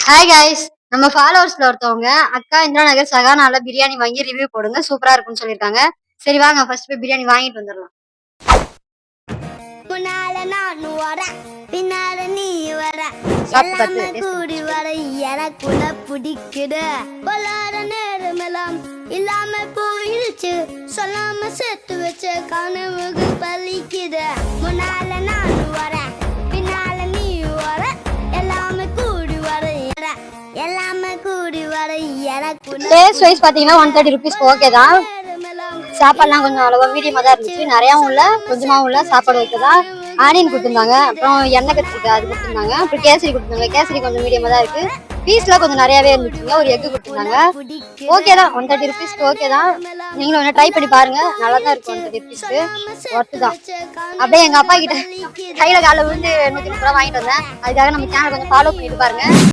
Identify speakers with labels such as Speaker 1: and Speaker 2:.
Speaker 1: Hi guys, நம்ம ஃபாலோவர்ஸ்ல ஒருத்தவங்க அக்கா இந்திரா நகர் சகானால பிரியாணி வாங்கி ரிவ்யூ போடுங்க சூப்பரா இருக்கும்னு சொல்லியிருக்காங்க. சரி வாங்க ஃபர்ஸ்ட் போய் பிரியாணி வாங்கிட்டு வந்துடலாம்.
Speaker 2: முன்னால நான் வரேன், பின்னால நீ வர,
Speaker 1: சாப்பிட்டு
Speaker 2: எல்லாமே கூடி வர எனக்குள்ள பிடிக்குது. வளர நேரமெல்லாம் இல்லாம போயிடுச்சு, சொல்லாம சேர்த்து வச்ச கனவுக்கு பலிக்குது. முன்னால நான் வரேன், பின்னால நீ வர, எல்லாமே கூடி வர எல்லாமே கூடி வர எனக்குள்ள.
Speaker 1: டேஸ்ட் வைஸ் பாத்தீங்கன்னா 130 ருபீஸ்க்கு ஓகே தான். சாப்பாடுலாம் கொஞ்சம் அளவா மீடியமா தான் இருந்துச்சு, நிறையாவும் இல்ல கொஞ்சமாவும் இல்ல. சாப்பாடு வைக்கதான் ஆனியன் கொடுத்துருந்தாங்க, அப்புறம் எண்ணெய் கத்திரிக்காய் அது கொடுத்துருந்தாங்க, அப்புறம் கேசரி கொடுத்துருந்தாங்க. கேசரி கொஞ்சம் மீடியமா தான் இருக்கு. பீஸ்லாம் கொஞ்சம் நிறையாவே இருந்துச்சுங்க. ஒரு எக்கு கொடுத்துருந்தாங்க. ஓகே தான், 130 ருபீஸ்க்கு ஓகே தான். நீங்களும் வேணா ட்ரை பண்ணி பாருங்க, நல்லா தான் இருக்கும். 130 ருபீஸ்க்கு ஒர்த்து தான். அப்படியே எங்க அப்பா கிட்ட கையில கால விழுந்து 130 ரூபா வாங்கிட்டு வந்தேன். அதுக்காக நம்ம சேனல் கொஞ்சம் ஃபாலோ பண்ணிட்டு பாருங்க.